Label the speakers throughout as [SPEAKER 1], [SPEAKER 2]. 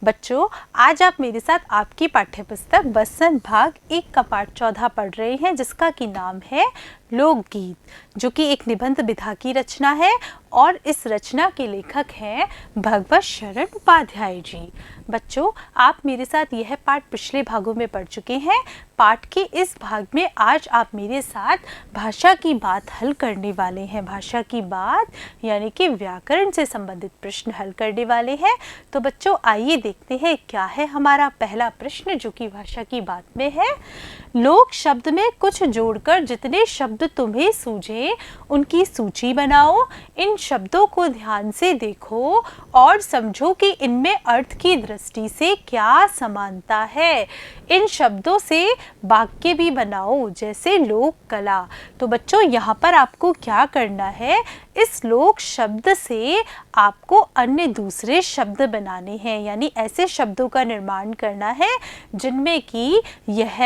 [SPEAKER 1] बच्चों, आज आप मेरे साथ आपकी पाठ्यपुस्तक बसंत भाग 1 का पाठ 14 पढ़ रहे हैं, जिसका की नाम है लोकगीत, जो कि एक निबंध विधा की रचना है और इस रचना के लेखक हैं भगवत शरण उपाध्याय जी। बच्चों, आप मेरे साथ यह पाठ पिछले भागों में पढ़ चुके हैं। पाठ के इस भाग में आज आप मेरे साथ भाषा की बात हल करने वाले हैं। भाषा की बात यानी कि व्याकरण से संबंधित प्रश्न हल करने वाले हैं। तो बच्चों, आइए देखते हैं क्या है हमारा पहला प्रश्न, जो कि भाषा की बात में है। लोक शब्द में कुछ जोड़कर जितने शब्द तुम्हें सूझे उनकी सूची बनाओ। इन शब्दों को ध्यान से देखो और समझो कि इनमें अर्थ की दृष्टि से क्या समानता है। इन शब्दों से वाक्य भी बनाओ, जैसे लोक कला। तो बच्चों, यहाँ पर आपको क्या करना है, इस लोक शब्द से आपको अन्य दूसरे शब्द बनाने हैं, यानी ऐसे शब्दों का निर्माण करना है जिनमें कि यह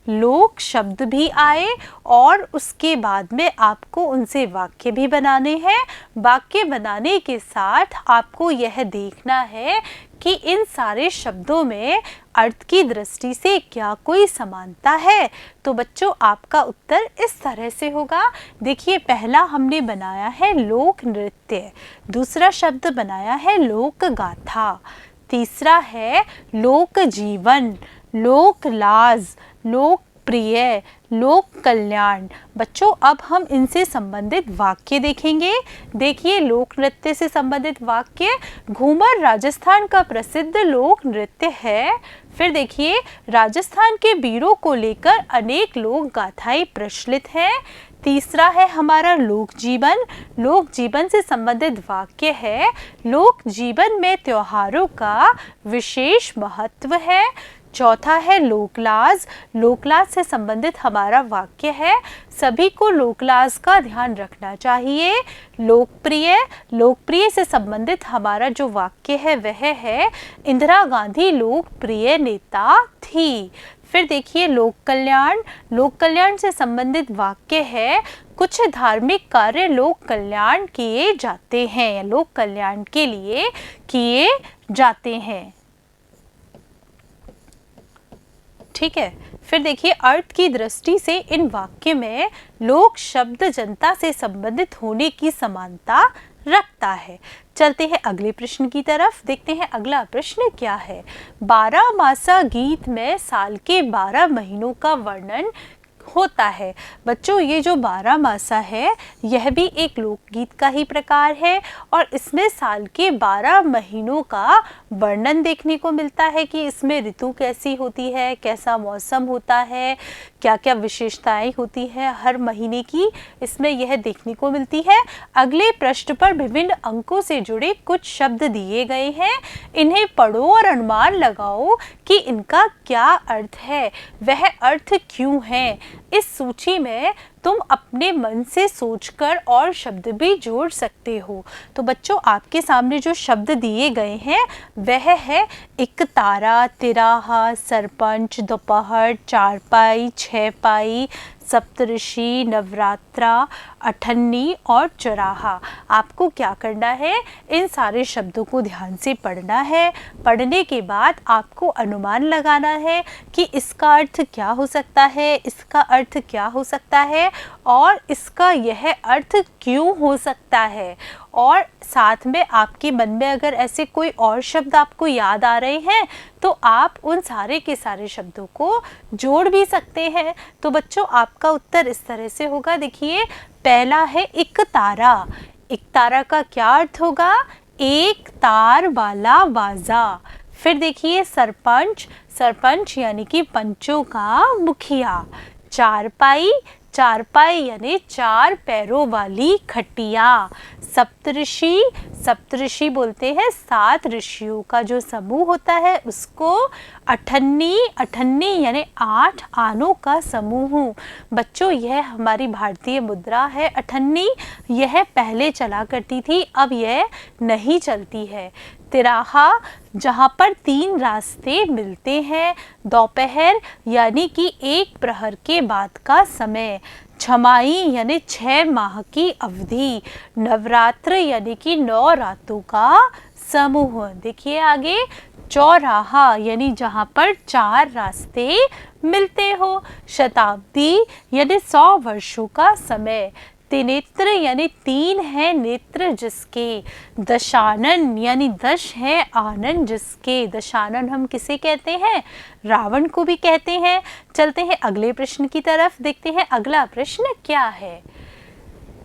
[SPEAKER 1] लोक शब्द भी आए और उसके बाद में आपको उनसे वाक्य भी बनाने हैं। वाक्य बनाने के साथ आपको यह देखना है कि इन सारे शब्दों में अर्थ की दृष्टि से क्या कोई समानता है। तो बच्चों, आपका उत्तर इस तरह से होगा। देखिए, पहला हमने बनाया है लोक नृत्य, दूसरा शब्द बनाया है लोक गाथा, तीसरा है लोक जीवन, लोक लाज, लोक प्रिय, लोक कल्याण। बच्चों, अब हम इनसे संबंधित वाक्य देखेंगे। देखिए, लोक नृत्य से संबंधित वाक्य, घूमर राजस्थान का प्रसिद्ध लोक नृत्य है। फिर देखिए, राजस्थान के वीरों को लेकर अनेक लोक गाथाएं प्रचलित हैं। तीसरा है हमारा लोक जीवन। लोक जीवन से संबंधित वाक्य है, लोक जीवन में त्योहारों का विशेष महत्व है। चौथा है लोकलाज। लोकलाज से संबंधित हमारा वाक्य है, सभी को लोकलाज का ध्यान रखना चाहिए। लोकप्रिय, लोकप्रिय से संबंधित हमारा जो वाक्य है वह है, इंदिरा गांधी लोकप्रिय नेता थी। फिर देखिए, लोक कल्याण। लोक कल्याण से संबंधित वाक्य है, कुछ धार्मिक कार्य लोक कल्याण किए जाते हैं, लोक कल्याण के लिए किए जाते हैं। ठीक है। फिर देखिए, अर्थ की दृष्टि से इन वाक्य में लोक शब्द जनता से संबंधित होने की समानता रखता है। चलते हैं अगले प्रश्न की तरफ। देखते हैं अगला प्रश्न क्या है। 12 मासा गीत में साल के 12 महीनों का वर्णन होता है। बच्चों, ये जो 12 मासा है यह भी एक लोकगीत का ही प्रकार है और इसमें साल के 12 महीनों का वर्णन देखने को मिलता है कि इसमें ऋतु कैसी होती है, कैसा मौसम होता है, क्या क्या विशेषताएं होती है हर महीने की, इसमें यह देखने को मिलती है। अगले पृष्ठ पर विभिन्न अंकों से जुड़े कुछ शब्द दिए गए हैं, इन्हें पढ़ो और अनुमान लगाओ कि इनका क्या अर्थ है, वह अर्थ क्यों है। इस सूची में तुम अपने मन से सोचकर और शब्द भी जोड़ सकते हो। तो बच्चों, आपके सामने जो शब्द दिए गए हैं वह है इकतारा, तिराहा, सरपंच, दोपहर, चारपाई, छपाई, सप्तऋषि, नवरात्रा, अठन्नी और चौराहा। आपको क्या करना है, इन सारे शब्दों को ध्यान से पढ़ना है। पढ़ने के बाद आपको अनुमान लगाना है कि इसका अर्थ क्या हो सकता है, इसका अर्थ क्या हो सकता है और इसका यह अर्थ क्यों हो सकता है। और साथ में आपके मन में अगर ऐसे कोई और शब्द आपको याद आ रहे हैं तो आप उन सारे के सारे शब्दों को जोड़ भी सकते हैं। तो बच्चों, आपका उत्तर इस तरह से होगा। देखिए, पहला है इकतारा। इकतारा का क्या अर्थ होगा, एक तार वाला बाजा। फिर देखिए, सरपंच, सरपंच यानी कि पंचों का मुखिया। चारपाई, चारपाई यानी 4 पैरों वाली खटिया। सप्तऋषि, सप्तऋषि बोलते हैं 7 ऋषियों का जो समूह होता है उसको। अठन्नी, अठन्नी यानी 8 आनों का समूह। बच्चों, यह हमारी भारतीय मुद्रा है अठन्नी, यह पहले चला करती थी, अब यह नहीं चलती है। तिराहा, जहाँ पर 3 रास्ते मिलते हैं। दोपहर यानी कि 1 प्रहर के बाद का समय। छमाई यानी 6 माह की अवधि। नवरात्र यानी कि 9 रातों का समूह। देखिए आगे, चौराहा यानी जहाँ पर चार रास्ते मिलते हो। शताब्दी यानी 100 वर्षों का समय। त्रिनेत्र यानी 3 है नेत्र जिसके। दशानन यानी 10 है आनन जिसके। दशानन हम किसे कहते हैं? रावण को भी कहते हैं। चलते हैं अगले प्रश्न की तरफ, देखते हैं अगला प्रश्न क्या है।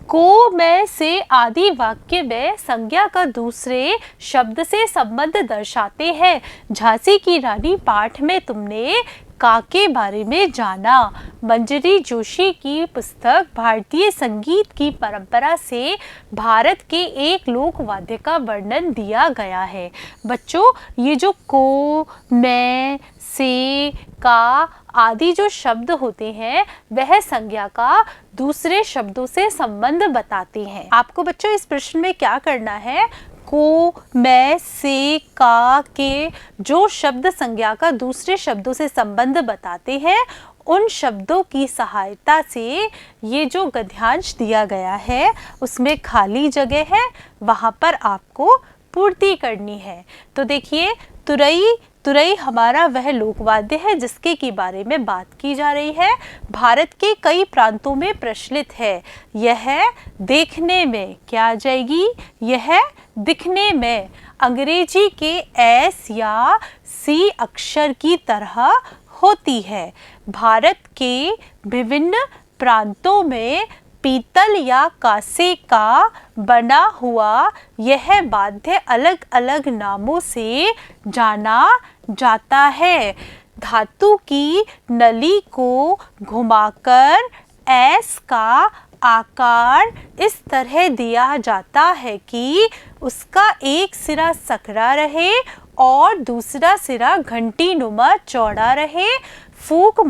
[SPEAKER 1] को, मैं, से आदि वाक्य में संज्ञा का दूसरे शब्द से संबंध दर्शाते हैं। झांसी की रानी पाठ में तुमने का के बारे में जाना। मंजरी जोशी की पुस्तक भारतीय संगीत की परंपरा से भारत के एक लोक वाद्य का वर्णन दिया गया है। बच्चों, ये जो को, मैं, से, का आदि जो शब्द होते हैं वह संज्ञा का दूसरे शब्दों से संबंध बताते हैं। आपको बच्चों इस प्रश्न में क्या करना है? को, मैं, से, का के जो शब्द संज्ञा का दूसरे शब्दों से संबंध बताते हैं उन शब्दों की सहायता से ये जो गद्यांश दिया गया है उसमें खाली जगह है, वहाँ पर आपको पूर्ति करनी है। तो देखिए, तुरई, तुरई हमारा वह लोकवाद्य है जिसके की बारे में बात की जा रही है। भारत के कई प्रांतों में प्रचलित है। यह देखने में क्या आ जाएगी? यह दिखने में अंग्रेजी के एस या सी अक्षर की तरह होती है। भारत के विभिन्न प्रांतों में पीतल या कांसे का बना हुआ यह वाद्य अलग अलग नामों से जाना जाता है। धातु की नली को घुमाकर एस का आकार इस तरह दिया जाता है कि उसका एक सिरा सकरा रहे और दूसरा सिरा घंटी नुमा चौड़ा रहे। फूंक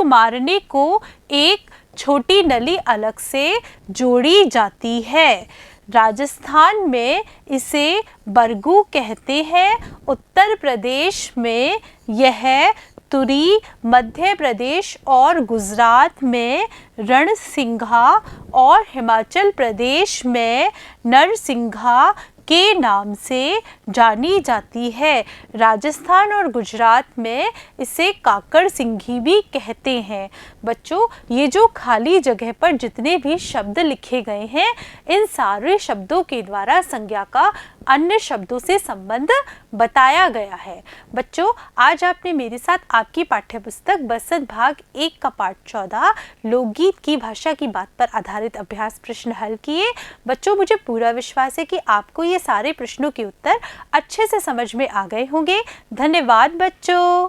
[SPEAKER 1] मारने को एक छोटी नली अलग से जोड़ी जाती है। राजस्थान में इसे बरगू कहते हैं। उत्तर प्रदेश में यह तुरी, मध्य प्रदेश और गुजरात में रणसिंघा और हिमाचल प्रदेश में नरसिंघा के नाम से जानी जाती है। राजस्थान और गुजरात में इसे काकड़ सिंघी भी कहते हैं। बच्चों, ये जो खाली जगह पर जितने भी शब्द लिखे गए हैं इन सारे शब्दों के द्वारा संज्ञा का अन्य शब्दों से संबंध बताया गया है। बच्चों, आज आपने मेरे साथ आपकी पाठ्यपुस्तक बसंत भाग 1 का पाठ 14 लोकगीत की भाषा की बात पर आधारित अभ्यास प्रश्न हल किए। बच्चों, मुझे पूरा विश्वास है कि आपको ये सारे प्रश्नों के उत्तर अच्छे से समझ में आ गए होंगे। धन्यवाद बच्चों।